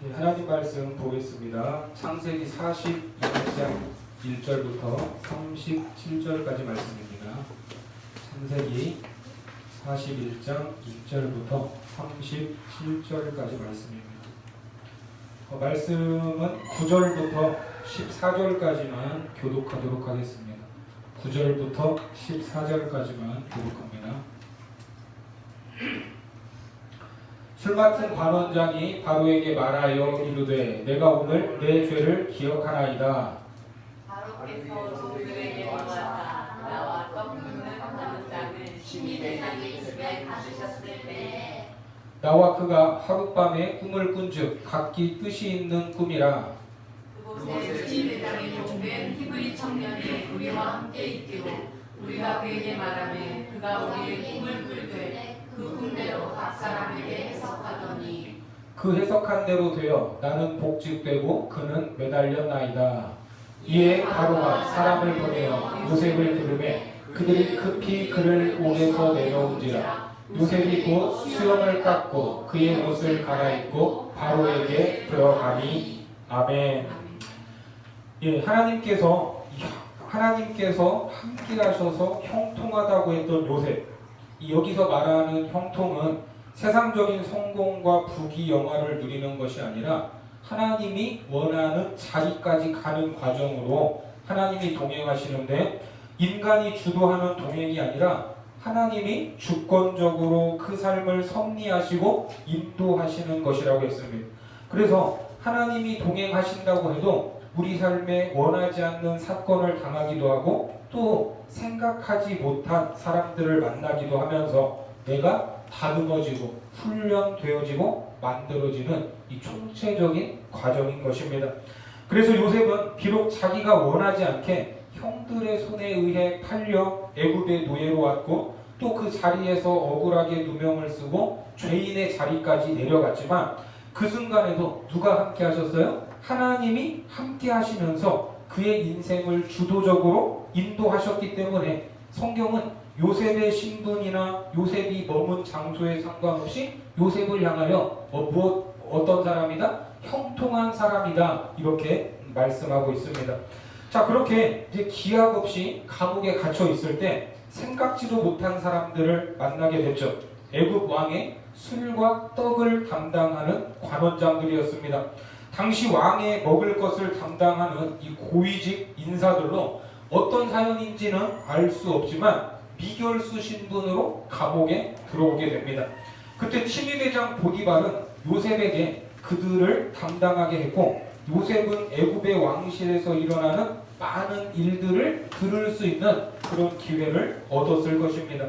네, 하나님 말씀 보겠습니다. 창세기 42장 1절부터 37절까지 말씀입니다. 창세기 41장 1절부터 37절까지 말씀입니다. 말씀은 9절부터 14절까지만 교독하도록 하겠습니다. 9절부터 14절까지만 교독합니다. 술 맡은 관원장이 바로에게 말하여 이르되 내가 오늘 내 죄를 기억하나이다. 바로께서 종들에게 말하사 나와 떡 굽는 관원장을 심의대장의 집에 가두셨을 때 나와 그가 하룻밤에 꿈을 꾼즉 각기 뜻이 있는 꿈이라. 그곳에 심의대장의 종된 히브리 청년이 우리와 함께 있기로 우리가 그에게 말하매 그가 우리의 꿈을 꿀되 그 꿈대로 각 사람에게 해석하더니 그 해석한 대로 되어 나는 복직되고 그는 매달렸나이다. 이에 바로가 사람을 보내어 요셉을 부르매 그들이 급히 그를 옥에서 내려온지라. 요셉이 곧 수염을 깎고 그의 옷을 갈아입고 바로에게 들어가니. 아멘. 예, 하나님께서 함께 하셔서 형통하다고 했던 요셉. 여기서 말하는 형통은 세상적인 성공과 부귀영화를 누리는 것이 아니라 하나님이 원하는 자리까지 가는 과정으로 하나님이 동행하시는데, 인간이 주도하는 동행이 아니라 하나님이 주권적으로 그 삶을 섭리하시고 인도하시는 것이라고 했습니다. 그래서 하나님이 동행하신다고 해도 우리 삶에 원하지 않는 사건을 당하기도 하고 또 생각하지 못한 사람들을 만나기도 하면서 내가 다듬어지고 훈련되어지고 만들어지는 이 총체적인 과정인 것입니다. 그래서 요셉은 비록 자기가 원하지 않게 형들의 손에 의해 팔려 애굽의 노예로 왔고 또 그 자리에서 억울하게 누명을 쓰고 죄인의 자리까지 내려갔지만 그 순간에도 누가 함께 하셨어요? 하나님이 함께 하시면서 그의 인생을 주도적으로 인도하셨기 때문에 성경은 요셉의 신분이나 요셉이 머문 장소에 상관없이 요셉을 향하여 어떤 사람이다? 형통한 사람이다. 이렇게 말씀하고 있습니다. 자, 그렇게 이제 기약 없이 감옥에 갇혀 있을 때 생각지도 못한 사람들을 만나게 됐죠. 애굽 왕의 술과 떡을 담당하는 관원장들이었습니다. 당시 왕의 먹을 것을 담당하는 이 고위직 인사들로 어떤 사연인지는 알 수 없지만 미결수 신분으로 감옥에 들어오게 됩니다. 그때 친위대장 보디발은 요셉에게 그들을 담당하게 했고 요셉은 애굽의 왕실에서 일어나는 많은 일들을 들을 수 있는 그런 기회를 얻었을 것입니다.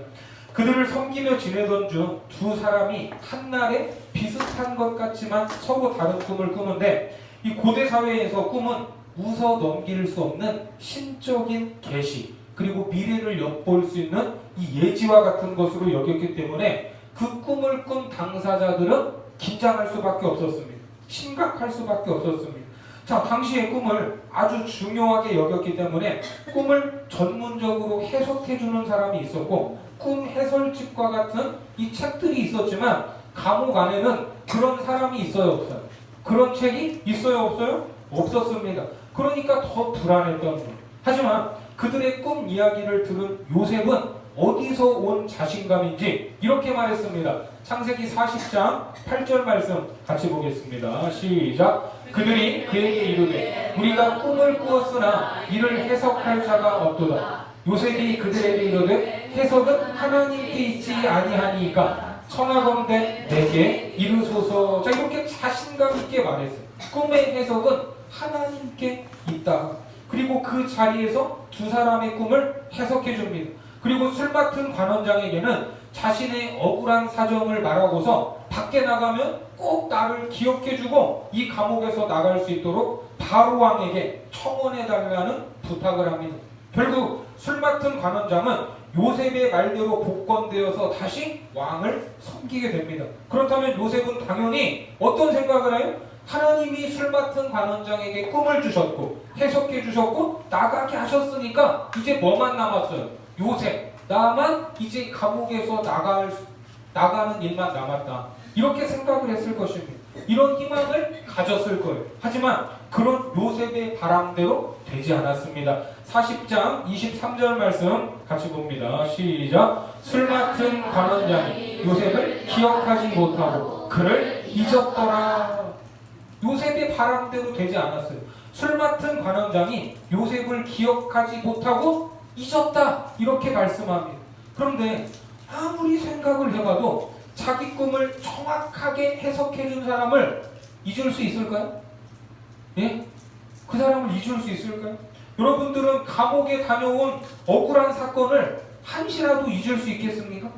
그들을 섬기며 지내던 중 두 사람이 한날에 비슷한 것 같지만 서로 다른 꿈을 꾸는데, 이 고대 사회에서 꿈은 웃어 넘길 수 없는 신적인 계시 그리고 미래를 엿볼 수 있는 이 예지와 같은 것으로 여겼기 때문에 그 꿈을 꾼 당사자들은 긴장할 수밖에 없었습니다. 심각할 수밖에 없었습니다. 자, 당시의 꿈을 아주 중요하게 여겼기 때문에 꿈을 전문적으로 해석해주는 사람이 있었고 꿈 해설집과 같은 이 책들이 있었지만 감옥 안에는 그런 사람이 있어요, 없어요? 그런 책이 있어요, 없어요? 없었습니다. 그러니까 더 불안했던 거예요. 하지만 그들의 꿈 이야기를 들은 요셉은 어디서 온 자신감인지 이렇게 말했습니다. 창세기 40장 8절 말씀 같이 보겠습니다. 시작. 그들이 그에게 이르되 우리가 꿈을 꾸었으나 이를 해석할 자가 없도다. 요셉이 그들에게 이르되 해석은 하나님께 있지 아니하니까 청하건대 내게 이르소서. 자, 이렇게 자신감 있게 말했어요. 꿈의 해석은 하나님께 있다. 그리고 그 자리에서 두 사람의 꿈을 해석해 줍니다. 그리고 술 맡은 관원장에게는 자신의 억울한 사정을 말하고서 밖에 나가면 꼭 나를 기억해주고 이 감옥에서 나갈 수 있도록 바로 왕에게 청원해달라는 부탁을 합니다. 결국 술 맡은 관원장은 요셉의 말대로 복권되어서 다시 왕을 섬기게 됩니다. 그렇다면 요셉은 당연히 어떤 생각을 해요? 하나님이 술 맡은 관원장에게 꿈을 주셨고 해석해 주셨고 나가게 하셨으니까 이제 뭐만 남았어요? 요셉. 나만 이제 감옥에서 나가는 일만 남았다. 이렇게 생각을 했을 것입니다. 이런 희망을 가졌을 거예요. 하지만 그런 요셉의 바람대로 되지 않았습니다. 40장 23절 말씀 같이 봅니다. 시작. 술 맡은 관원장이 요셉을 기억하지 못하고 그를 잊었더라. 요셉의 바람대로 되지 않았어요. 술 맡은 관원장이 요셉을 기억하지 못하고 잊었다, 이렇게 말씀합니다. 그런데 아무리 생각을 해봐도 자기 꿈을 정확하게 해석해 준 사람을 잊을 수 있을까요? 예? 그 사람을 잊을 수 있을까요? 여러분들은 감옥에 다녀온 억울한 사건을 한시라도 잊을 수 있겠습니까?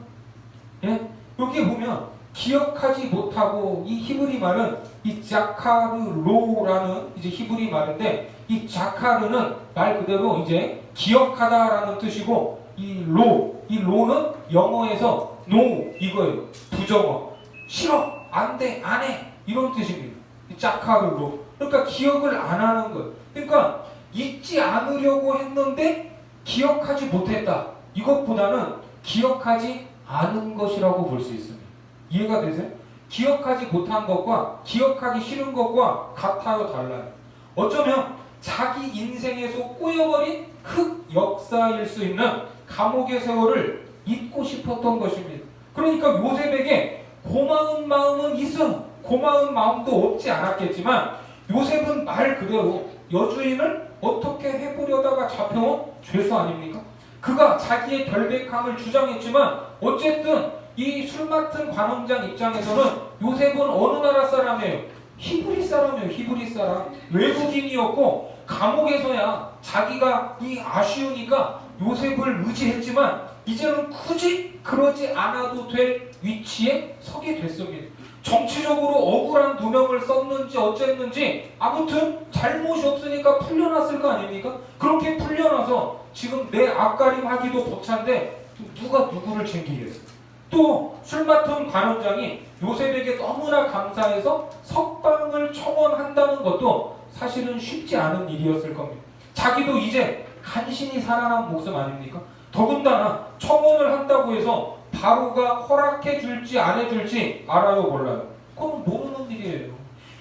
예? 여기에 보면 기억하지 못하고, 이 히브리 말은 이 자카르로라는 이제 히브리 말인데, 이 자카르는 말 그대로 이제 기억하다라는 뜻이고, 이 로는 영어에서 no 이거예요. 부정어. 싫어, 안 돼, 안 해, 이런 뜻입니다. 이 자카르로. 그러니까 기억을 안 하는 거예요. 그러니까 잊지 않으려고 했는데 기억하지 못했다. 이것보다는 기억하지 않은 것이라고 볼 수 있습니다. 이해가 되세요? 기억하지 못한 것과 기억하기 싫은 것과 같아요, 달라요? 어쩌면 자기 인생에서 꼬여버린 흑역사일 수 있는 감옥의 세월을 잊고 싶었던 것입니다. 그러니까 요셉에게 고마운 마음은 있어. 고마운 마음도 없지 않았겠지만 요셉은 말 그대로 여주인을 어떻게 해보려다가 잡혀온 죄수 아닙니까? 그가 자기의 결백함을 주장했지만 어쨌든 이 술 맡은 관원장 입장에서는 요셉은 어느 나라 사람이에요? 히브리 사람이에요. 히브리 사람. 외국인이었고 감옥에서야 자기가 이 아쉬우니까 요셉을 의지했지만 이제는 굳이 그러지 않아도 될 위치에 서게 됐습니다. 정치적으로 억울한 누명을 썼는지 어쨌는지 아무튼 잘못이 없으니까 풀려났을 거 아닙니까? 그렇게 풀려나서 지금 내 앞가림 하기도 벅찬데 누가 누구를 챙기겠어요? 또 술 맡은 관원장이 요셉에게 너무나 감사해서 석방을 청원한다는 것도 사실은 쉽지 않은 일이었을 겁니다. 자기도 이제 간신히 살아난 목숨 아닙니까? 더군다나 청원을 한다고 해서 바로가 허락해 줄지 안 해줄지 알아요, 몰라요? 그건 모르는 일이에요.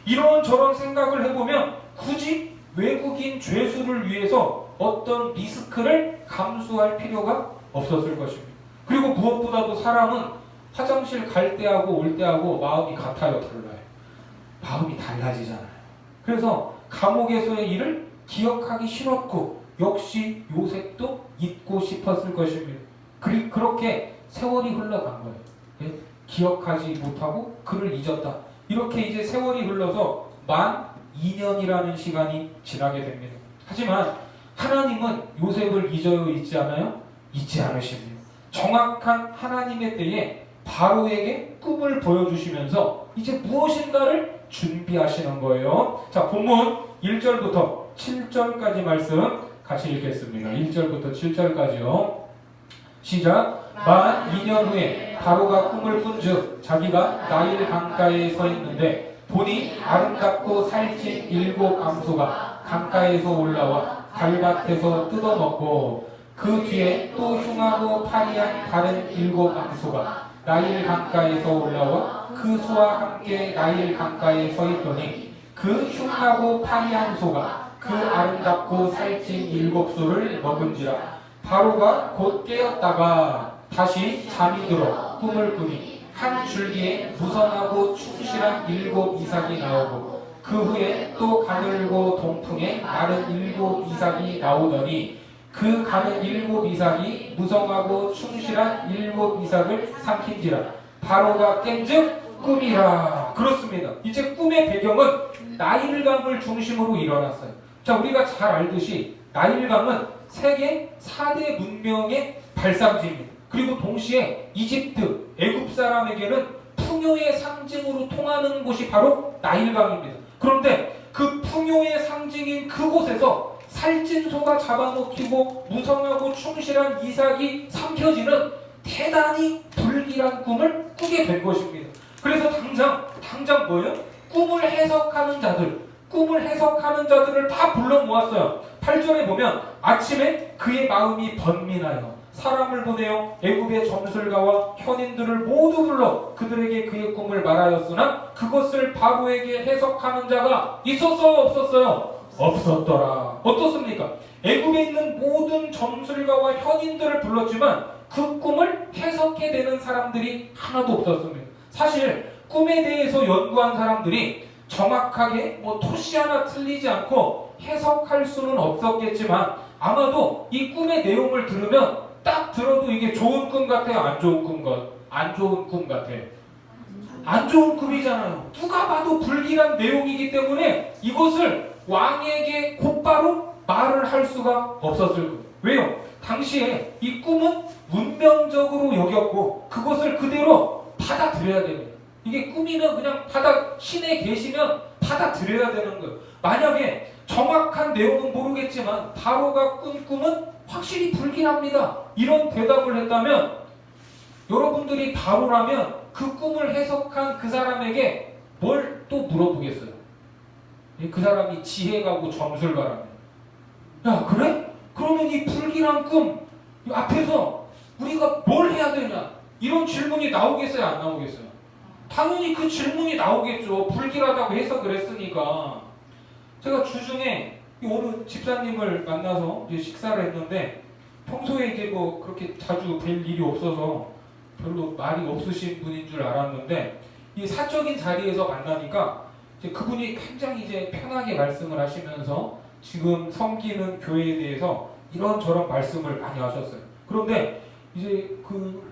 이런저런 생각을 해보면 굳이 외국인 죄수를 위해서 어떤 리스크를 감수할 필요가 없었을 것입니다. 그리고 무엇보다도 사람은 화장실 갈 때하고 올 때하고 마음이 같아요, 달라요? 마음이 달라지잖아요. 그래서 감옥에서의 일을 기억하기 싫었고 역시 요셉도 잊고 싶었을 것입니다. 그렇게 세월이 흘러간 거예요. 예? 기억하지 못하고 그를 잊었다. 이렇게 이제 세월이 흘러서 만 2년이라는 시간이 지나게 됩니다. 하지만 하나님은 요셉을 잊어요, 잊지 않아요? 잊지 않으십니다. 정확한 하나님의 때에 바로에게 꿈을 보여주시면서 이제 무엇인가를 준비하시는 거예요. 자, 본문 1절부터 7절까지 말씀 같이 읽겠습니다. 1절부터 7절까지요. 시작. 만 2년 후에 바로가 꿈을 꾼즉 자기가 나일 강가에 서 있는데 보니 아름답고 살찐 7 암소가 강가에서 올라와 달밭에서 뜯어먹고 그 뒤에 또 흉하고 파리한 다른 7 암소가 나일 강가에서 올라와 그 소와 함께 나일 강가에 서 있더니 그 흉하고 파리한 소가 그 아름답고 살찐 7 소를 먹은지라. 바로가 곧 깨었다가 다시 잠이 들어 꿈을 꾸니 한 줄기에 무성하고 충실한 7 이삭이 나오고 그 후에 또 가늘고 동풍에 마른 7 이삭이 나오더니 그 가는 7 이삭이 무성하고 충실한 7 이삭을 삼킨지라. 바로가 깬즉 꿈이라. 그렇습니다. 이제 꿈의 배경은 나일강을 중심으로 일어났어요. 자, 우리가 잘 알듯이 나일강은 세계 4대 문명의 발상지입니다. 그리고 동시에 이집트, 애굽 사람에게는 풍요의 상징으로 통하는 곳이 바로 나일강입니다. 그런데 그 풍요의 상징인 그곳에서 살찐 소가 잡아먹히고 무성하고 충실한 이삭이 삼켜지는 대단히 불길한 꿈을 꾸게 된 것입니다. 그래서 당장 뭐예요? 꿈을 해석하는 자들을 다 불러 모았어요. 8절에 보면 아침에 그의 마음이 번민하여 사람을 보내어 애굽의 점술가와 현인들을 모두 불러 그들에게 그의 꿈을 말하였으나 그것을 바로에게 해석하는 자가 있었어요, 없었어요? 없었더라. 어떻습니까? 애굽에 있는 모든 점술가와 현인들을 불렀지만 그 꿈을 해석해내는 사람들이 하나도 없었습니다. 사실 꿈에 대해서 연구한 사람들이 정확하게 토시 하나 틀리지 않고 해석할 수는 없었겠지만 아마도 이 꿈의 내용을 들으면 딱 들어도 이게 좋은 꿈 같아요, 안 좋은 꿈 같아요? 안 좋은 꿈 같아요. 안 좋은 꿈이잖아요. 누가 봐도 불길한 내용이기 때문에 이것을 왕에게 곧바로 말을 할 수가 없었을 거예요. 왜요? 당시에 이 꿈은 운명적으로 여겼고 그것을 그대로 받아들여야 됩니다. 이게 꿈이면 그냥 신에 계시면 받아들여야 되는 거예요. 만약에 정확한 내용은 모르겠지만 바로가 꾼 꿈은 확실히 불길합니다. 이런 대답을 했다면 여러분들이 바로라면 그 꿈을 해석한 그 사람에게 뭘 또 물어보겠어요? 그 사람이 지혜가고 점술가라면 야 그래? 그러면 이 불길한 꿈 앞에서 우리가 뭘 해야 되냐? 이런 질문이 나오겠어요? 안 나오겠어요? 당연히 그 질문이 나오겠죠. 불길하다고 해석을 했으니까. 제가 주중에 어느 집사님을 만나서 이제 식사를 했는데 평소에 이제 그렇게 자주 뵐 일이 없어서 별로 말이 없으신 분인 줄 알았는데 이 사적인 자리에서 만나니까 이제 그분이 굉장히 이제 편하게 말씀을 하시면서 지금 섬기는 교회에 대해서 이런저런 말씀을 많이 하셨어요. 그런데 이제 그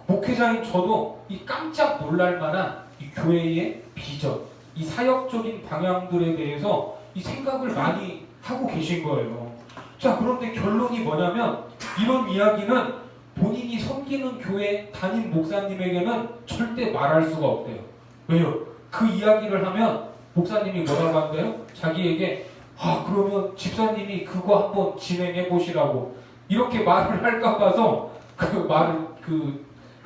목회자인 저도 이 깜짝 놀랄 만한 이 교회의 비전, 이 사역적인 방향들에 대해서 이 생각을 많이 하고 계신 거예요. 자, 그런데 결론이 뭐냐면 이런 이야기는 본인이 섬기는 교회 담임 목사님에게는 절대 말할 수가 없대요. 왜요? 그 이야기를 하면 목사님이 뭐라고 한대요? 자기에게 그러면 집사님이 그거 한번 진행해 보시라고 이렇게 말을 할까 봐서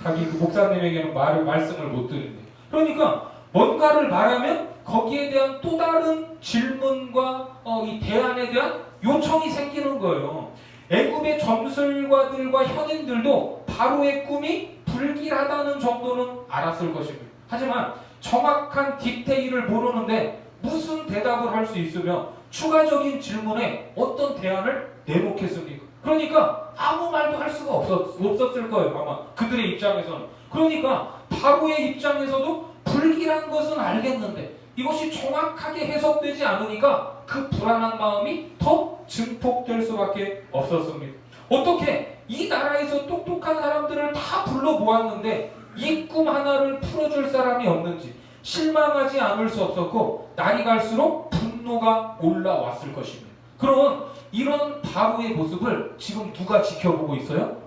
자기 그 목사님에게는 말씀을 못 드린대. 그러니까 뭔가를 말하면 거기에 대한 또 다른 질문과 이 대안에 대한 요청이 생기는 거예요. 애굽의 점술가들과 현인들도 바로의 꿈이 불길하다는 정도는 알았을 것입니다. 하지만 정확한 디테일을 모르는데 무슨 대답을 할 수 있으며 추가적인 질문에 어떤 대안을 내놓겠습니까? 그러니까 아무 말도 할 수가 없었을 거예요. 아마 그들의 입장에서는. 그러니까 바로의 입장에서도 불길한 것은 알겠는데 이것이 정확하게 해석되지 않으니까 그 불안한 마음이 더 증폭될 수밖에 없었습니다. 어떻게 이 나라에서 똑똑한 사람들을 다 불러 모았는데 이 꿈 하나를 풀어줄 사람이 없는지 실망하지 않을 수 없었고 날이 갈수록 분노가 올라왔을 것입니다. 그럼 이런 바로의 모습을 지금 누가 지켜보고 있어요?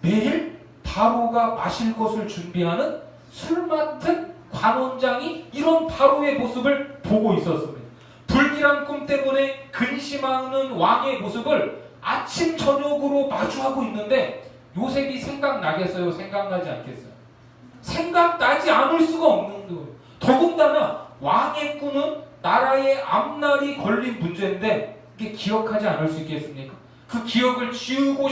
매일 바로가 마실 것을 준비하는 술 맡은 관원장이 이런 바로의 모습을 보고 있었습니다. 불길한 꿈 때문에 근심하는 왕의 모습을 아침 저녁으로 마주하고 있는데 요셉이 생각나겠어요? 생각나지 않겠어요? 생각나지 않을 수가 없는 거예요. 더군다나 왕의 꿈은 나라의 앞날이 걸린 문제인데 이게 기억하지 않을 수 있겠습니까? 그 기억을 지우고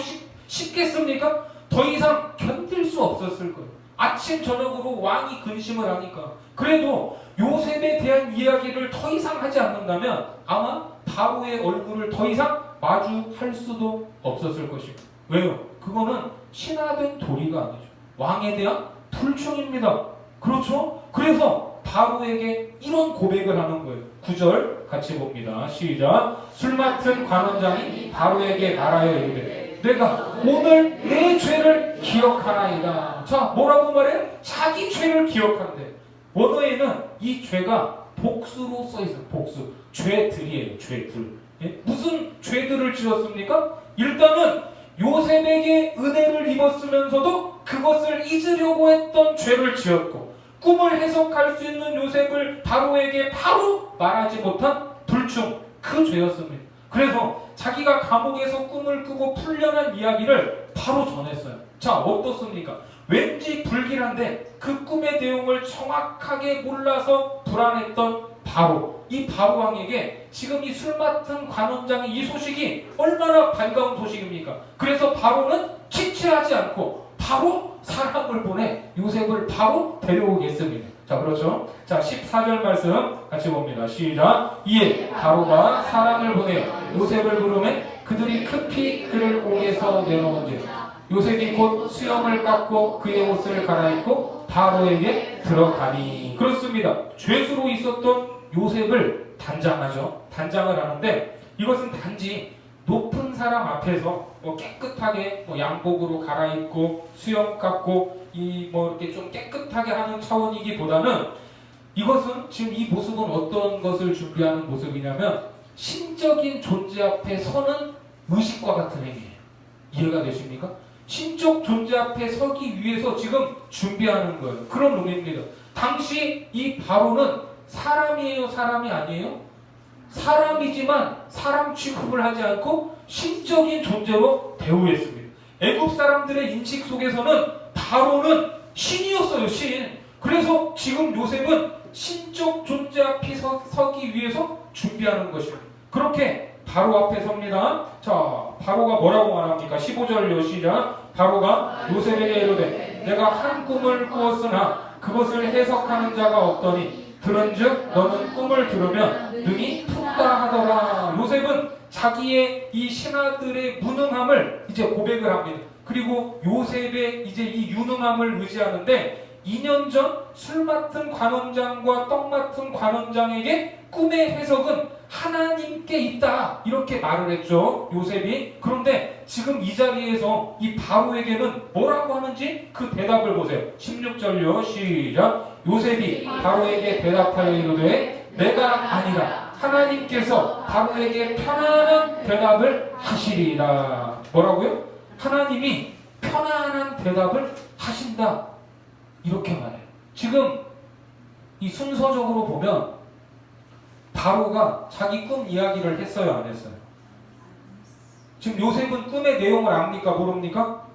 싶겠습니까? 더 이상 견딜 수 없었을 거예요. 아침 저녁으로 왕이 근심을 하니까. 그래도 요셉에 대한 이야기를 더 이상 하지 않는다면 아마 바로의 얼굴을 더 이상 마주할 수도 없었을 것입니다. 왜요? 그거는 신화된 도리가 아니죠. 왕에 대한 불충입니다. 그렇죠? 그래서 바로에게 이런 고백을 하는 거예요. 9절 같이 봅니다. 시작. 술 맡은 관원장이 바로에게 말하여 이르되 내가 오늘 내 죄를 기억하나이다. 자, 뭐라고 말해? 자기 죄를 기억한대. 원어에는 이 죄가 복수로 써있어요. 복수. 죄들이에요. 죄들. 예? 무슨 죄들을 지었습니까? 일단은 요셉에게 은혜를 입었으면서도 그것을 잊으려고 했던 죄를 지었고 꿈을 해석할 수 있는 요셉을 바로에게 바로 말하지 못한 불충, 그 죄였습니다. 그래서 자기가 감옥에서 꿈을 꾸고 풀려난 이야기를 바로 전했어요. 자, 어떻습니까? 왠지 불길한데 그 꿈의 내용을 정확하게 몰라서 불안했던 바로, 이 바로 왕에게 지금 이 술 맡은 관원장의 이 소식이 얼마나 반가운 소식입니까? 그래서 바로는 지체하지 않고 바로 사람을 보내 요셉을 바로 데려오겠습니다. 자, 그렇죠? 자, 14절 말씀 같이 봅니다. 시작. 이에 바로가 사람을 보내 요셉을 부르매 그들이 급히 그를 옥에서 내놓은지 요셉이 곧 수염을 깎고 그의 옷을 갈아입고 바로에게 들어가니. 그렇습니다. 죄수로 있었던 요셉을 단장하죠. 단장을 하는데 이것은 단지 높은 사람 앞에서 깨끗하게 양복으로 갈아입고 수염 깎고 이렇게 좀 깨끗하게 하는 차원이기보다는 이것은 지금 이 모습은 어떤 것을 준비하는 모습이냐면 신적인 존재 앞에 서는 의식과 같은 행위예요. 이해가 되십니까? 신적 존재 앞에 서기 위해서 지금 준비하는 거예요. 그런 의미입니다. 당시 이 바로는 사람이에요, 사람이 아니에요? 사람이지만 사람 취급을 하지 않고 신적인 존재로 대우했습니다. 애굽 사람들의 인식 속에서는 바로는 신이었어요, 신. 그래서 지금 요셉은 신적 존재 앞에 서기 위해서 준비하는 것입니다. 그렇게 바로 앞에 섭니다. 자, 바로가 뭐라고 말합니까? 15절 시작. 바로가 요셉에게 이르되 내가 한 꿈을 꾸었으나 그것을 해석하는 자가 없더니 들은즉 너는 꿈을 들으면 능히 푼다 하더라. 요셉은 자기의 이 신하들의 무능함을 이제 고백을 합니다. 그리고 요셉의 이제 이 유능함을 의지하는데 2년 전 술 맡은 관원장과 떡 맡은 관원장에게 꿈의 해석은 하나님께 있다 이렇게 말을 했죠, 요셉이. 그런데 지금 이 자리에서 이 바로에게는 뭐라고 하는지 그 대답을 보세요. 16절요 시작. 요셉이 바로에게 대답하여 이르되 내가 아니라 하나님께서 바로에게 편안한 대답을 하시리라. 뭐라고요? 하나님이 편안한 대답을 하신다 이렇게 말해요. 지금 이 순서적으로 보면 바로가 자기 꿈 이야기를 했어요, 안 했어요? 지금 요셉은 꿈의 내용을 압니까, 모릅니까?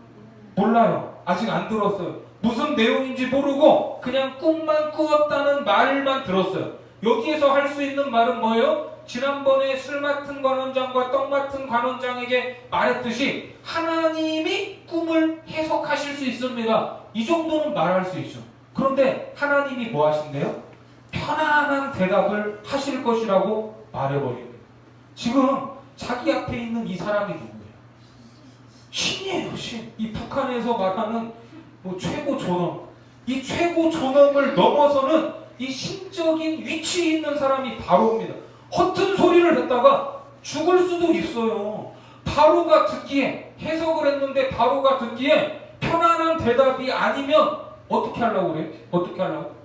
몰라요. 아직 안 들었어요. 무슨 내용인지 모르고 그냥 꿈만 꾸었다는 말만 들었어요. 여기에서 할 수 있는 말은 뭐예요? 지난번에 술 맡은 관원장과 떡 맡은 관원장에게 말했듯이 하나님이 꿈을 해석하실 수 있습니다. 이 정도는 말할 수 있죠. 그런데 하나님이 뭐 하신대요? 편안한 대답을 하실 것이라고 말해버립니다. 지금 자기 앞에 있는 이 사람이 누구예요? 신이에요, 신. 이 북한에서 말하는 최고 존엄. 이 최고 존엄을 넘어서는 이 신적인 위치에 있는 사람이 바로입니다. 허튼 소리를 했다가 죽을 수도 있어요. 바로가 듣기에 해석을 했는데 바로가 듣기에 편안한 대답이 아니면 어떻게 하려고 그래요? 어떻게 하려고?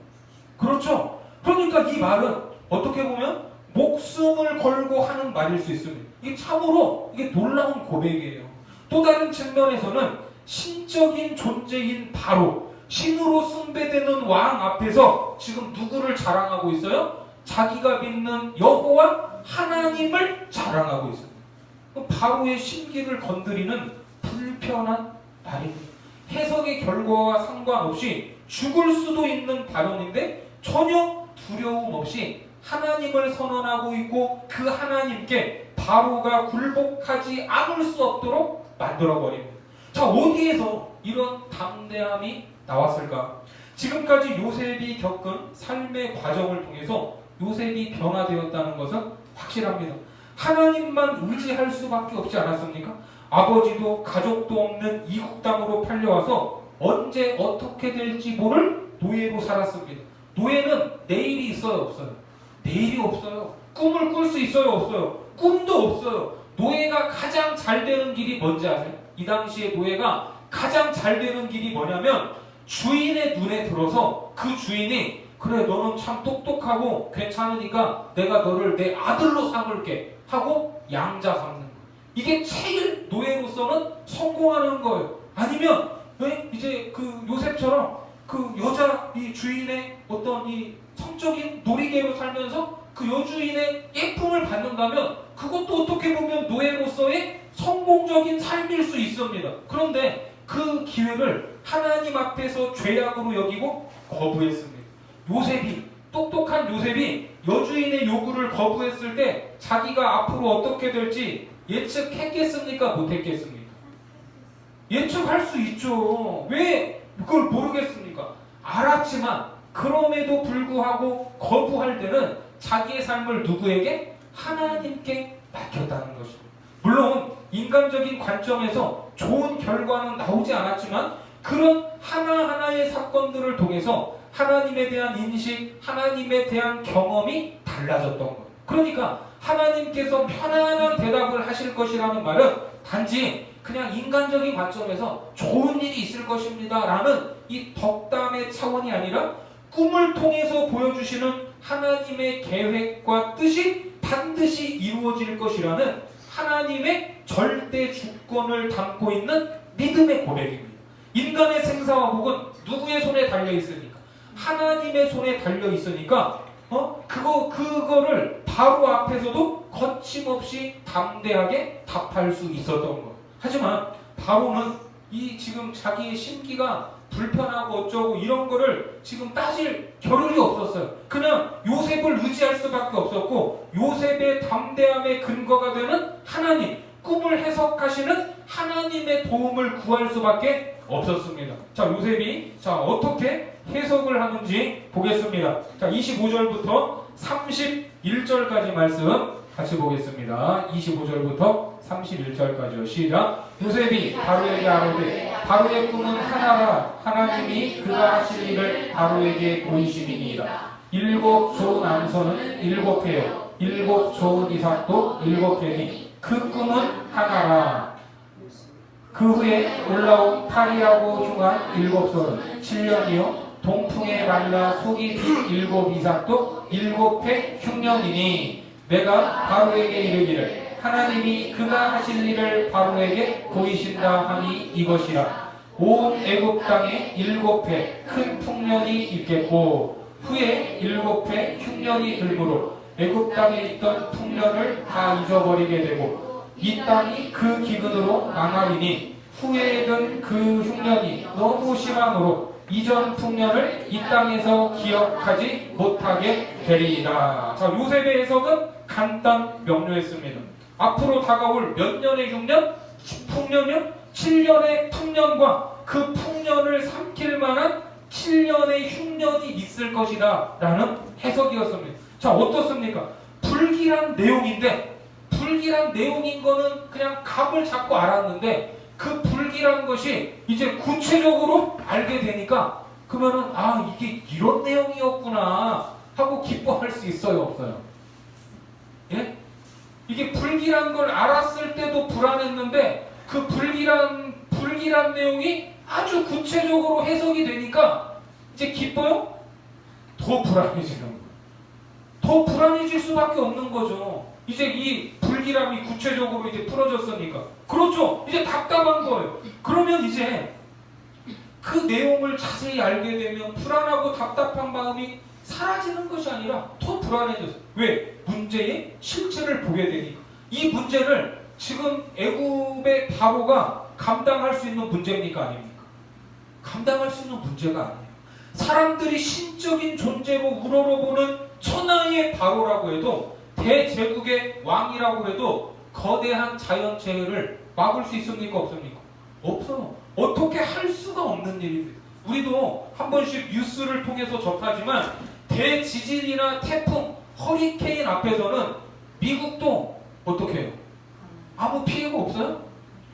그렇죠. 그러니까 이 말은 어떻게 보면 목숨을 걸고 하는 말일 수 있습니다. 이게 참으로 이게 놀라운 고백이에요. 또 다른 측면에서는 신적인 존재인 바로 신으로 숭배되는 왕 앞에서 지금 누구를 자랑하고 있어요? 자기가 믿는 여호와 하나님을 자랑하고 있습니다. 바로의 심기를 건드리는 불편한 말입니다. 해석의 결과와 상관없이 죽을 수도 있는 발언인데 전혀 두려움 없이 하나님을 선언하고 있고 그 하나님께 바로가 굴복하지 않을 수 없도록 만들어버립니다. 자, 어디에서 이런 담대함이 나왔을까? 지금까지 요셉이 겪은 삶의 과정을 통해서 요셉이 변화되었다는 것은 확실합니다. 하나님만 의지할 수밖에 없지 않았습니까? 아버지도 가족도 없는 이국 땅으로 팔려와서 언제 어떻게 될지 모를 노예로 살았습니다. 노예는 내일이 있어요, 없어요? 내일이 없어요. 꿈을 꿀 수 있어요, 없어요? 꿈도 없어요. 노예가 가장 잘 되는 길이 뭔지 아세요? 이 당시에 노예가 가장 잘 되는 길이 뭐냐면 주인의 눈에 들어서 그 주인이 그래 너는 참 똑똑하고 괜찮으니까 내가 너를 내 아들로 삼을게 하고 양자 삼는 거예요. 이게 제일 노예로서는 성공하는 거예요. 아니면 이제 그 요셉처럼 그 여자 이 주인의 어떤 이 성적인 놀이개로 살면서 그 여주인의 예쁨을 받는다면 그것도 어떻게 보면 노예로서의 성공적인 삶일 수 있습니다. 그런데 그 기회를 하나님 앞에서 죄악으로 여기고 거부했습니다. 요셉이 똑똑한 요셉이 여주인의 요구를 거부했을 때 자기가 앞으로 어떻게 될지 예측했겠습니까? 못했겠습니까? 예측할 수 있죠. 왜 그걸 모르겠습니까? 알았지만 그럼에도 불구하고 거부할 때는 자기의 삶을 누구에게? 하나님께 맡겼다는 것입니다. 물론 인간적인 관점에서 좋은 결과는 나오지 않았지만 그런 하나하나의 사건들을 통해서 하나님에 대한 인식, 하나님에 대한 경험이 달라졌던 거예요. 그러니까 하나님께서 편안한 대답을 하실 것이라는 말은 단지 그냥 인간적인 관점에서 좋은 일이 있을 것입니다 라는 이 덕담의 차원이 아니라 꿈을 통해서 보여주시는 하나님의 계획과 뜻이 반드시 이루어질 것이라는 하나님의 절대 주권을 담고 있는 믿음의 고백입니다. 인간의 생사와 복은 누구의 손에 달려 있습니까? 하나님의 손에 달려 있으니까 그거를 바로 앞에서도 거침없이 담대하게 답할 수 있었던 거예요. 하지만 바로는 이 지금 자기의 심기가 불편하고 어쩌고 이런 거를 지금 따질 겨를이 없었어요. 그냥 요셉을 의지할 수밖에 없었고 요셉의 담대함의 근거가 되는 하나님, 꿈을 해석하시는 하나님의 도움을 구할 수밖에 없었습니다. 자, 요셉이 어떻게 해석을 하는지 보겠습니다. 자, 25절부터 31절까지 말씀 같이 보겠습니다. 25절부터 31절까지요. 시작. 요셉이 바로에게 아뢰되 바로의 꿈은 하나라. 하나님이 그가 하실 일을 바로에게 보이심이니이다. 7 좋은 암소는 7회요 7 좋은 이삭도 7회니 그 꿈은 하나라. 그 후에 올라온 파리하고 흉한 7솔은 7년이요 동풍에 말라 속이 빈 7 이삭도 7회 흉년이니 내가 바로에게 이르기를 하나님이 그가 하실 일을 바로에게 보이신다 하니 이것이라. 온 애굽 땅에 7회 큰 풍년이 있겠고 후에 7회 흉년이 들므로 애굽 땅에 있던 풍년을 다 잊어버리게 되고 이 땅이 그 기근으로 망하리니 후에 든 그 흉년이 너무 심함으로 이전 풍년을 이 땅에서 기억하지 못하게 되리이다. 자, 요셉의 해석은 간단 명료했습니다. 앞으로 다가올 몇 년의 흉년? 풍년이요? 7년의 풍년과 그 풍년을 삼킬 만한 7년의 흉년이 있을 것이다 라는 해석이었습니다. 자, 어떻습니까? 불길한 내용인데 불길한 내용인 거는 그냥 감을 잡고 알았는데 그 불길한 것이 이제 구체적으로 알게 되니까 그러면은 이게 이런 내용이었구나 하고 기뻐할 수 있어요, 없어요? 예? 이게 불길한 걸 알았을 때도 불안했는데 그 불길한 내용이 아주 구체적으로 해석이 되니까 이제 기뻐요? 더 불안해지는 거예요. 더 불안해질 수밖에 없는 거죠. 이제 이 불길함이 구체적으로 이제 풀어졌으니까. 그렇죠. 이제 답답한 거예요. 그러면 이제 그 내용을 자세히 알게 되면 불안하고 답답한 마음이 사라지는 것이 아니라 더 불안해졌어요. 왜? 문제의 실체를 보게 되니까. 이 문제를 지금 애굽의 바로가 감당할 수 있는 문제입니까? 아닙니까? 감당할 수 있는 문제가 아니에요. 사람들이 신적인 존재로 우러러보는 천하의 바로라고 해도 대제국의 왕이라고 해도 거대한 자연재해를 막을 수 있습니까? 없습니까? 없어요. 어떻게 할 수가 없는 일입니다. 우리도 한 번씩 뉴스를 통해서 접하지만 대지진이나 태풍, 허리케인 앞에서는 미국도 어떻게 해요? 아무 피해가 없어요?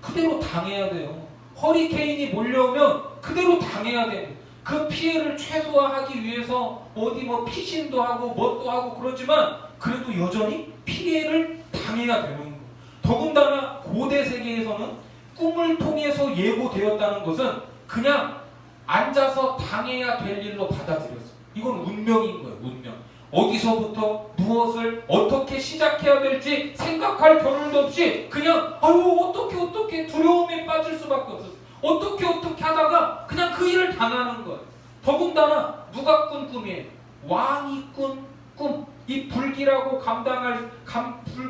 그대로 당해야 돼요. 허리케인이 몰려오면 그대로 당해야 돼요. 그 피해를 최소화하기 위해서 어디 피신도 하고 뭣도 하고 그러지만 그래도 여전히 피해를 당해야 되는 거예요. 더군다나 고대 세계에서는 꿈을 통해서 예고되었다는 것은 그냥 앉아서 당해야 될 일로 받아들였어요. 이건 운명인 거예요. 운명. 어디서부터 무엇을 어떻게 시작해야 될지 생각할 겨를도 없이 그냥 어떻게 두려움에 빠질 수밖에 없었어요. 어떻게 하다가 그냥 그 일을 당하는 거예요. 더군다나 누가 꾼 꿈이에요? 왕이 꾼 꿈. 이 불길하고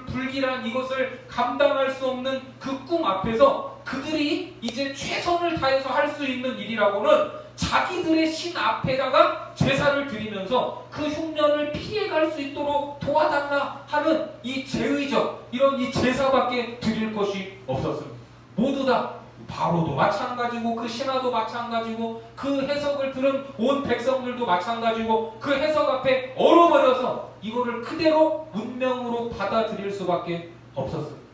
불길한 이것을 감당할 수 없는 그 꿈 앞에서 그들이 이제 최선을 다해서 할 수 있는 일이라고는 자기들의 신 앞에다가 제사를 드리면서 그 흉년을 피해갈 수 있도록 도와달라 하는 이 제의적 이런 이 제사밖에 드릴 것이 없었습니다. 모두 다 바로도 마찬가지고 그 신하도 마찬가지고 그 해석을 들은 온 백성들도 마찬가지고 그 해석 앞에 얼어버려서 이거를 그대로 운명으로 받아들일 수밖에 없었습니다.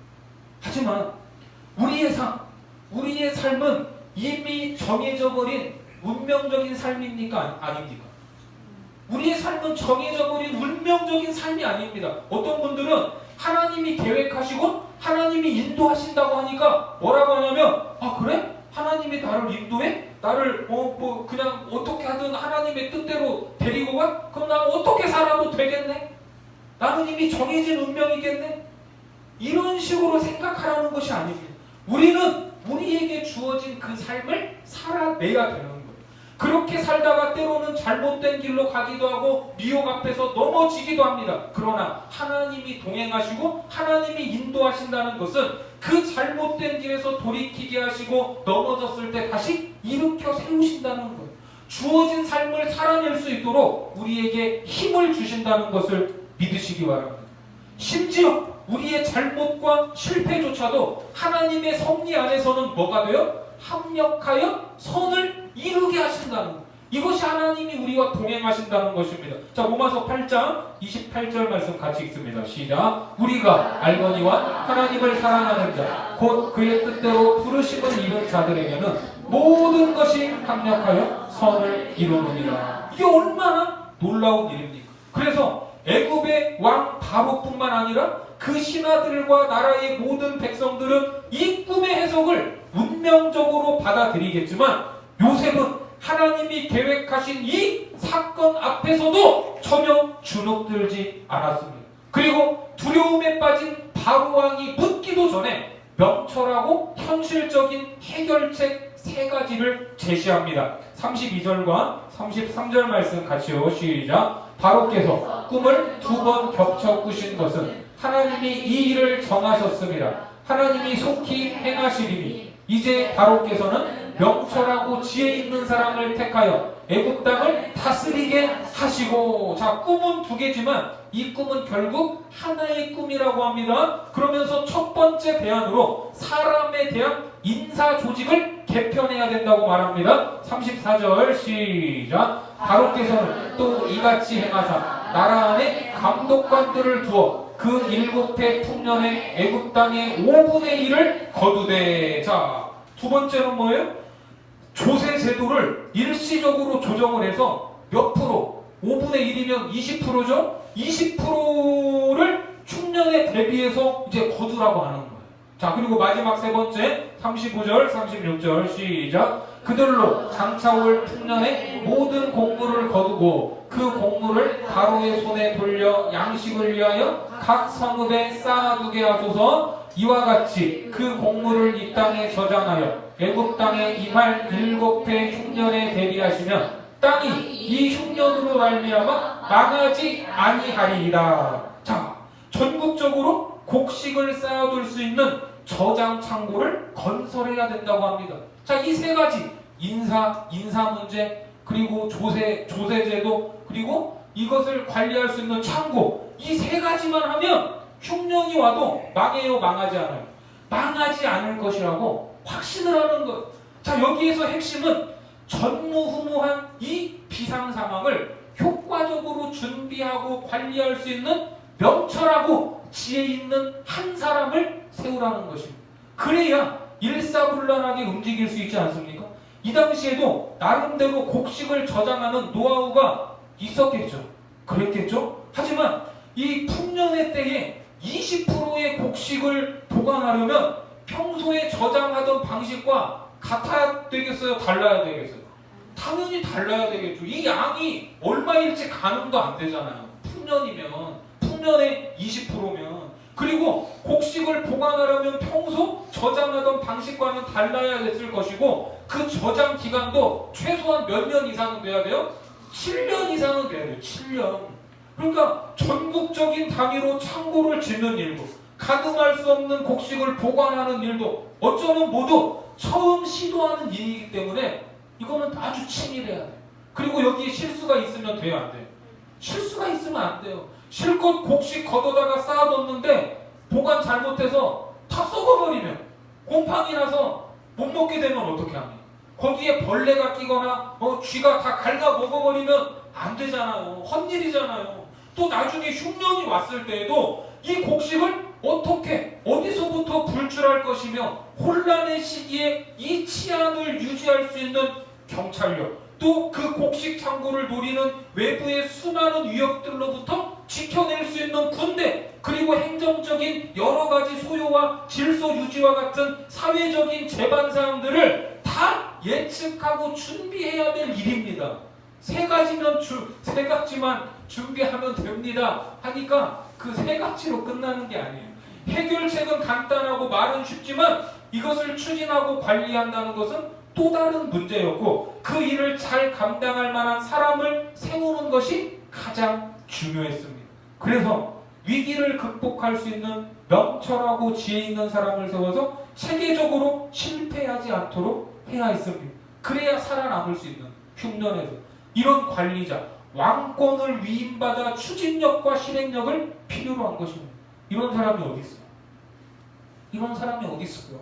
하지만 우리의 삶은 이미 정해져 버린 운명적인 삶입니까? 아닙니까? 우리의 삶은 정해져 버린 운명적인 삶이 아닙니다. 어떤 분들은 하나님이 계획하시고 하나님이 인도하신다고 하니까 뭐라고 하냐면, 아 그래? 하나님이 나를 인도해? 나를 그냥 어떻게 하든 하나님의 뜻대로 데리고 가? 그럼 나는 어떻게 살아도 되겠네? 나는 이미 정해진 운명이겠네? 이런 식으로 생각하라는 것이 아닙니다. 우리는 우리에게 주어진 그 삶을 살아내야 되는 거예요. 그렇게 살다가 때로는 잘못된 길로 가기도 하고 미혹 앞에서 넘어지기도 합니다. 그러나 하나님이 동행하시고 하나님이 인도하신다는 것은 그 잘못된 길에서 돌이키게 하시고 넘어졌을 때 다시 일으켜 세우신다는 거예요. 주어진 삶을 살아낼 수 있도록 우리에게 힘을 주신다는 것을 믿으시기 바랍니다. 심지어 우리의 잘못과 실패조차도 하나님의 섭리 안에서는 뭐가 돼요? 합력하여 선을 이루게 하신다는 것. 이것이 하나님이 우리와 동행하신다는 것입니다. 자, 로마서 8장 28절 말씀 같이 읽습니다. 시작. 우리가 알거니와 하나님을 사랑하는 자 곧 그의 뜻대로 부르심을 입은 자들에게는 모든 것이 합력하여 선을 이루느니라. 이게 얼마나 놀라운 일입니까? 그래서 애굽의 왕 바로뿐만 아니라 그 신하들과 나라의 모든 백성들은 이 꿈의 해석을 운명적으로 받아들이겠지만 요셉은 하나님이 계획하신 이 사건 앞에서도 전혀 주눅들지 않았습니다. 그리고 두려움에 빠진 바로왕이 묻기도 전에 명철하고 현실적인 해결책 3가지를 제시합니다. 32절과 33절 말씀 같이요. 시작. 바로께서 꿈을 2번 겹쳐 꾸신 것은 하나님이 이 일을 정하셨습니다. 하나님이 속히 행하시리니 이제 바로께서는 명철하고 지혜 있는 사람을 택하여 애굽 땅을 다스리게 하시고. 자, 꿈은 2개지만 이 꿈은 결국 하나의 꿈이라고 합니다. 그러면서 첫 번째 대안으로 사람에 대한 인사 조직을 개편해야 된다고 말합니다. 34절 시작. 바로께서는 또 이같이 행하사 나라 안에 감독관들을 두어 그 7해 풍년에 애굽 땅의 5분의 1을 거두되. 자, 2번째는 뭐예요? 조세 제도를 일시적으로 조정을 해서 몇 프로? 5분의 1이면 20%죠? 20%를 충년에 대비해서 이제 거두라고 하는 거예요. 자, 그리고 마지막 3번째 35절 36절 시작. 그들로 장차올 풍년에 모든 곡물을 거두고 그 곡물을 바로의 손에 돌려 양식을 위하여 각 성읍에 쌓아두게 하소서. 이와 같이 그 곡물을 이 땅에 저장하여 애굽 땅에 임할 7해 흉년에 대비하시면 땅이 이 흉년으로 말미암아 망하지 아니하리이다. 자, 전국적으로 곡식을 쌓아둘 수 있는 저장 창고를 건설해야 된다고 합니다. 자, 이 3가지 인사 문제, 그리고 조세제도, 그리고 이것을 관리할 수 있는 창고, 이 3가지만 하면 흉년이 와도 망해요, 망하지 않아요? 망하지 않을 것이라고 확신을 하는 것. 자, 여기에서 핵심은 전무후무한 이 비상 상황을 효과적으로 준비하고 관리할 수 있는 명철하고 지혜 있는 한 사람을 세우라는 것입니다. 그래야 일사불란하게 움직일 수 있지 않습니까? 이 당시에도 나름대로 곡식을 저장하는 노하우가 있었겠죠. 그랬겠죠? 하지만 이 풍년의 때에 20%의 곡식을 보관하려면 평소에 저장하던 방식과 같아야 되겠어요? 달라야 되겠어요? 당연히 달라야 되겠죠. 이 양이 얼마일지 가늠도 안 되잖아요. 풍년의 20%면. 그리고 곡식을 보관하려면 평소 저장하던 방식과는 달라야 됐을 것이고 그 저장 기간도 최소한 몇 년 이상은 돼야 돼요? 7년 이상은 돼야 돼요. 7년. 그러니까 전국적인 단위로 창고를 짓는 일도, 가늠할 수 없는 곡식을 보관하는 일도 어쩌면 모두 처음 시도하는 일이기 때문에 이거는 아주 치밀해야 돼요. 그리고 여기에 실수가 있으면 돼요, 안 돼요? 실수가 있으면 안 돼요. 실컷 곡식 걷어다가 쌓아뒀는데 보관 잘못해서 다 썩어버리면, 곰팡이 나서 못 먹게 되면 어떻게 합니까? 거기에 벌레가 끼거나 쥐가 다 갉아 먹어버리면 안 되잖아요. 헛일이잖아요. 또 나중에 흉년이 왔을 때에도 이 곡식을 어떻게 어디서부터 불출할 것이며 혼란의 시기에 이 치안을 유지할 수 있는 경찰력, 또 그 곡식 창고를 노리는 외부의 수많은 위협들로부터 지켜낼 수 있는 군대, 그리고 행정적인 여러 가지 소요와 질서 유지와 같은 사회적인 제반사항들을 다 예측하고 준비해야 될 일입니다. 세 가지만 준비하면 됩니다 하니까 그 세 가지로 끝나는 게 아니에요. 해결책은 간단하고 말은 쉽지만 이것을 추진하고 관리한다는 것은 또 다른 문제였고, 그 일을 잘 감당할 만한 사람을 세우는 것이 가장 중요했습니다. 그래서 위기를 극복할 수 있는 명철하고 지혜 있는 사람을 세워서 체계적으로 실패하지 않도록 해야 했습니다. 그래야 살아남을 수 있는 흉년에서 이런 관리자, 왕권을 위임받아 추진력과 실행력을 필요로 한 것입니다. 이런 사람이 어디 있어요? 이런 사람이 어디 있어요?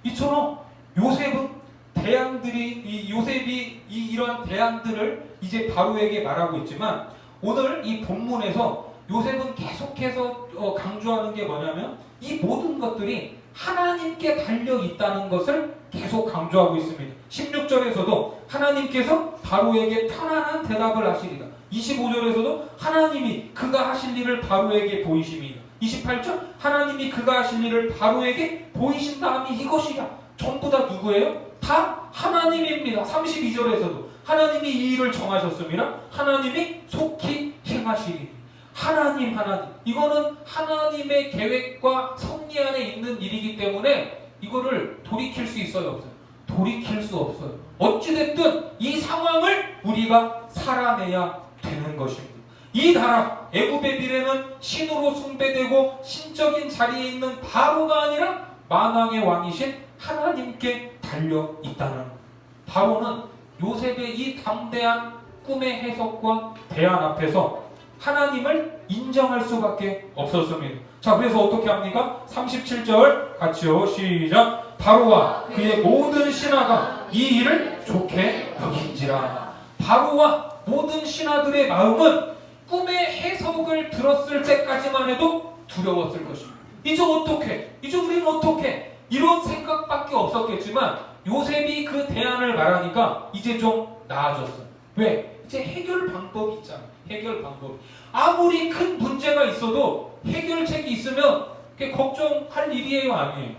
이처럼 요셉은 요셉이 이러한 대안들을 이제 바로에게 말하고 있지만, 오늘 이 본문에서 요셉은 계속해서 강조하는 게 뭐냐면 이 모든 것들이 하나님께 달려 있다는 것을 계속 강조하고 있습니다. 16절에서도 하나님께서 바로에게 편안한 대답을 하시리라. 25절에서도 하나님이 그가 하실 일을 바로에게 보이심이라. 28절 하나님이 그가 하실 일을 바로에게 보이신 다음이 이것이라. 전부 다 누구예요? 다 하나님입니다. 32절에서도 하나님이 이 일을 정하셨습니다. 하나님이 속히 행하시리. 하나님. 이거는 하나님의 계획과 섭리 안에 있는 일이기 때문에 이거를 돌이킬 수 있어요, 없어요? 돌이킬 수 없어요. 어찌됐든 이 상황을 우리가 살아내야 되는 것입니다. 이 나라 애굽의 미래는 신으로 숭배되고 신적인 자리에 있는 바로가 아니라 만왕의 왕이신 하나님께 달려 있다는. 바로는 요셉의 이 담대한 꿈의 해석과 대안 앞에서 하나님을 인정할 수밖에 없었습니다. 자, 그래서 어떻게 합니까? 37절 같이요. 시작. 바로와 그의 모든 신하가 이 일을 좋게 여긴지라. 바로와 모든 신하들의 마음은 꿈의 해석을 들었을 때까지만 해도 두려웠을 것입니다. 이제 어떻게? 이제 우리는 어떻게? 이런 생각밖에 없었겠지만 요셉이 그 대안을 말하니까 이제 좀 나아졌어요. 왜? 이제 해결 방법이 있잖아요. 해결 방법. 아무리 큰 문제가 있어도 해결책이 있으면 그게 걱정할 일이에요, 아니에요?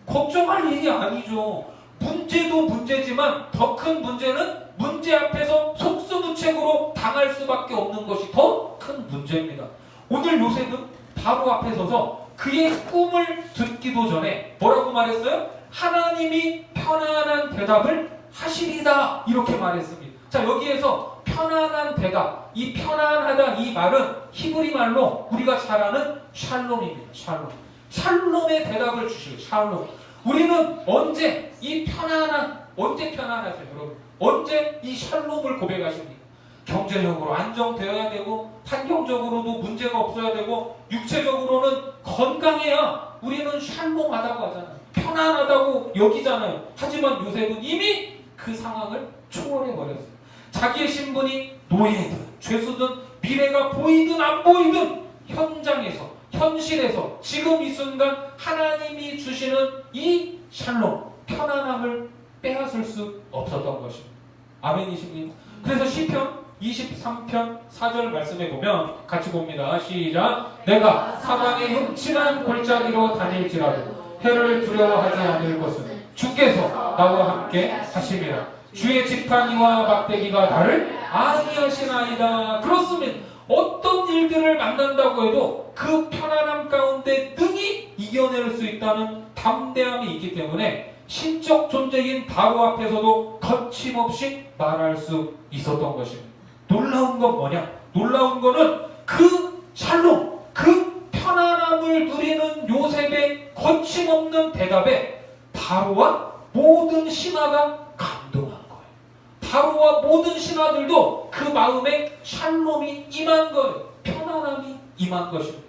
걱정할 일이 아니죠. 문제도 문제지만 더 큰 문제는 문제 앞에서 속수무책으로 당할 수밖에 없는 것이 더 큰 문제입니다. 오늘 요셉은 바로 앞에 서서 그의 꿈을 듣기도 전에 뭐라고 말했어요? 하나님이 편안한 대답을 하시리다, 이렇게 말했습니다. 자, 여기에서 편안한 대답, 이 편안하다 이 말은 히브리 말로 우리가 잘 아는 샬롬입니다. 샬롬의 대답을 주시고, 샬롬. 우리는 언제 이 언제 편안하세요, 여러분? 언제 이 샬롬을 고백하십니까? 경제적으로 안정되어야 되고, 환경적으로도 문제가 없어야 되고, 육체적으로는 건강해야 우리는 샬롬하다고 하잖아요. 편안하다고 여기잖아요. 하지만 요셉은 이미 그 상황을 초월해버렸어요. 자기의 신분이 노예든 죄수든 미래가 보이든 안 보이든 현장에서, 현실에서 지금 이 순간 하나님이 주시는 이 샬롬, 편안함을 빼앗을 수 없었던 것입니다. 아멘이십니까? 그래서 시편 23편 4절 말씀에 보면 같이 봅니다. 시작. 내가 사방의 흠친한 골짜기로 다닐지라도 해를 두려워하지 않을 것은 주께서 나와 함께 하심이라. 주의 지팡이와 막대기가 나를 안위하시나이다. 그렇습니다. 어떤 일들을 만난다고 해도 그 편안함 가운데 능히 이겨낼 수 있다는 담대함이 있기 때문에 신적 존재인 바로 앞에서도 거침없이 말할 수 있었던 것입니다. 놀라운 건 뭐냐? 놀라운 거는 그 샬롬, 그 편안함을 누리는 요셉의 거침없는 대답에 바로와 모든 신하가 감동한 거예요. 바로와 모든 신하들도 그 마음에 샬롬이 임한 거예요. 편안함이 임한 것입니다.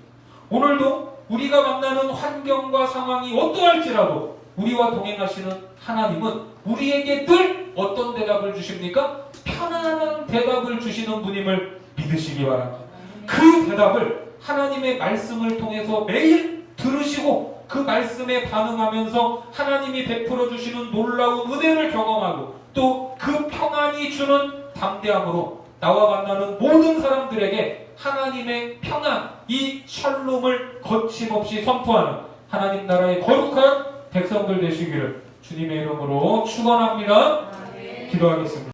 오늘도 우리가 만나는 환경과 상황이 어떠할지라도 우리와 동행하시는 하나님은 우리에게 늘 어떤 대답을 주십니까? 편안한 대답을 주시는 분임을 믿으시기 바랍니다. 그 대답을 하나님의 말씀을 통해서 매일 들으시고 그 말씀에 반응하면서 하나님이 베풀어 주시는 놀라운 은혜를 경험하고 또 그 평안이 주는 담대함으로 나와 만나는 모든 사람들에게 하나님의 평안, 이 샬롬을 거침없이 선포하는 하나님 나라의 거룩한 백성들 되시기를 주님의 이름으로 축원합니다. 기도하겠습니다.